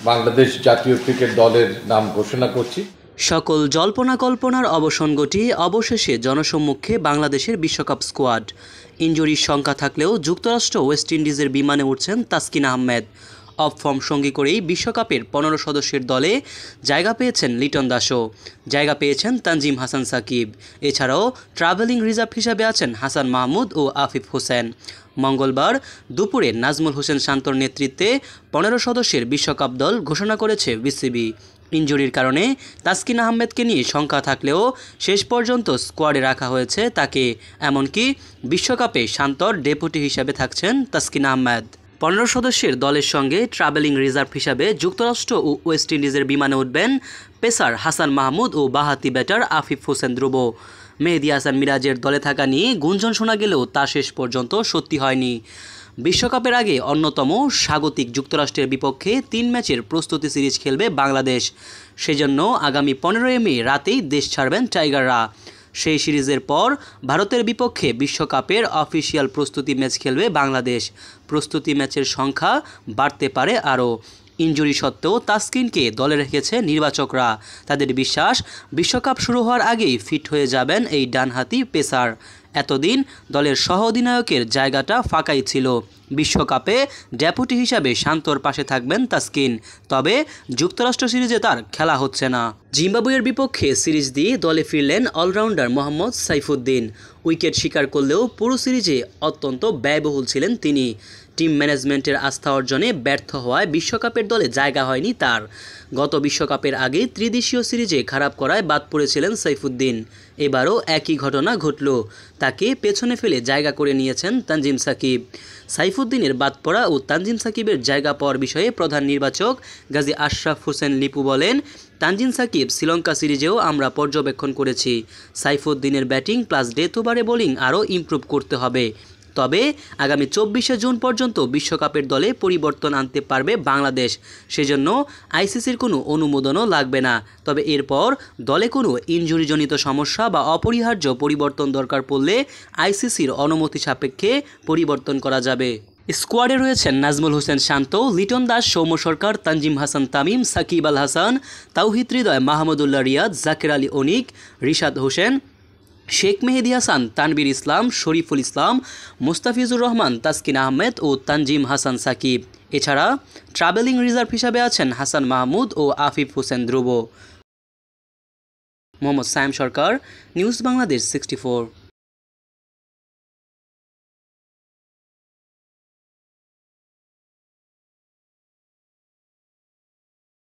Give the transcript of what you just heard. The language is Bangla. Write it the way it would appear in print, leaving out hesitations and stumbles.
বাংলাদেশ জাতীয় ক্রিকেট দলের নাম ঘোষণা করছি। সকল জল্পনা কল্পনার অবসান ঘটিয়ে অবশেষে জনসম্মুখে বাংলাদেশের বিশ্বকাপ স্কোয়াড। ইনজুরির শঙ্কা থাকলেও যুক্তরাষ্ট্র ওয়েস্ট ইন্ডিজের বিমানে উঠছেন তাসকিন আহমেদ। অফ ফর্ম সঙ্গী করেই বিশ্বকাপের 15 সদস্যের দলে জায়গা পেয়েছেন লিটন দাসও, জায়গা পেয়েছেন তানজিম হাসান সাকিব। এছাড়াও ট্রাভেলিং রিজার্ভ হিসাবে আছেন হাসান মাহমুদ ও আফিফ হোসেন। মঙ্গলবার দুপুরে নাজমুল হোসেন শান্তর নেতৃত্বে 15 সদস্যের বিশ্বকাপ দল ঘোষণা করেছে বিসিবি। ইনজুরির কারণে তাসকিন আহমেদকে নিয়ে শঙ্কা থাকলেও শেষ পর্যন্ত স্কোয়াডে রাখা হয়েছে তাকে। এমনকি বিশ্বকাপে শান্তর ডেপুটি হিসাবে থাকছেন তাসকিন আহমেদ। 15 সদস্যের দলের সঙ্গে ট্রাভেলিং রিজার্ভ হিসাবে যুক্তরাষ্ট্র ও ওয়েস্ট ইন্ডিজের বিমানে উঠবেন পেসার হাসান মাহমুদ ও বাঁহাতি ব্যাটার আফিফ হোসেন ধ্রুব। মেহেদী হাসান মিরাজের দলে থাকা নিয়ে গুঞ্জন শোনা গেলেও তা শেষ পর্যন্ত সত্যি হয়নি। বিশ্বকাপের আগে অন্যতম স্বাগতিক যুক্তরাষ্ট্রের বিপক্ষে 3 ম্যাচের প্রস্তুতি সিরিজ খেলবে বাংলাদেশ। সেজন্য আগামী 15 মে রাতেই দেশ ছাড়বেন টাইগাররা। সেই সিরিজের পর ভারতের বিপক্ষে বিশ্বকাপের অফিসিয়াল প্রস্তুতি ম্যাচ খেলবে বাংলাদেশ। প্রস্তুতি ম্যাচের সংখ্যা বাড়তে পারে আরও। ইনজুরি সত্ত্বেও তাসকিনকে দলে রেখেছে নির্বাচকরা। তাদের বিশ্বাস, বিশ্বকাপ শুরু হওয়ার আগেই ফিট হয়ে যাবেন এই ডানহাতি পেসার। এতদিন দলের সহ অধিনায়কের জায়গাটা ফাঁকাই ছিল। বিশ্বকাপে ডেপুটি হিসাবে শান্তর পাশে থাকবেন তাসকিন, তবে যুক্তরাষ্ট্র সিরিজে তার খেলা হচ্ছে না। জিম্বাবুয়ের বিপক্ষে সিরিজ দিয়ে দলে ফিরলেন অলরাউন্ডার মোহাম্মদ সাইফুদ্দিন। উইকেট শিকার করলেও পুরো সিরিজে অত্যন্ত ব্যয়বহুল ছিলেন তিনি। টিম ম্যানেজমেন্টের আস্থা অর্জনে ব্যর্থ হওয়ায় বিশ্বকাপের দলে জায়গা হয়নি তার। গত বিশ্বকাপের আগে ত্রিদেশীয় সিরিজে খারাপ করায় বাদ পড়েছিলেন সাইফুদ্দিন। এবারও একই ঘটনা ঘটল, তাকে পেছনে ফেলে জায়গা করে নিয়েছেন তানজিম সাকিব। সাইফুদ্দিনের বাদ পড়া ও তানজিম সাকিবের জায়গা পাওয়ার বিষয়ে প্রধান নির্বাচক গাজী আশরাফ হোসেন লিপু বলেন, তানজিম সাকিব শ্রীলঙ্কা সিরিজেও আমরা পর্যবেক্ষণ করেছি। সাইফুদ্দিনের ব্যাটিং প্লাস ডেথ ওভারে বোলিং আরও ইমপ্রুভ করতে হবে। তবে আগামী 24শে জুন পর্যন্ত বিশ্বকাপের দলে পরিবর্তন আনতে পারবে বাংলাদেশ। সেজন্য আইসিসির কোনো অনুমোদনও লাগবে না। তবে এরপর দলে কোনো ইনজুরিজনিত সমস্যা বা অপরিহার্য পরিবর্তন দরকার পড়লে আইসিসির অনুমতি সাপেক্ষে পরিবর্তন করা যাবে। স্কোয়াডে রয়েছেন নাজমুল হোসেন শান্ত, লিটন দাস, সৌম্য সরকার, তানজিম হাসান তামিম, সাকিব আল হাসান, তাওহিদ হৃদয়, মাহমুদুল্লাহ রিয়াদ, জাকির আলী অনিক, রিশাদ হোসেন, শেখ মেহেদী হাসান, তানবীর ইসলাম, শরীফুল ইসলাম, মোস্তাফিজুর রহমান, তাসকিন আহমেদ ও তানজিম হাসান সাকিব। এছাড়া ট্রাভেলিং রিজার্ভ হিসাবে আছেন হাসান মাহমুদ ও আফিফ হোসেন ধ্রুব। মোহাম্মদ সায়েম সরকার, নিউজ বাংলাদেশ 64।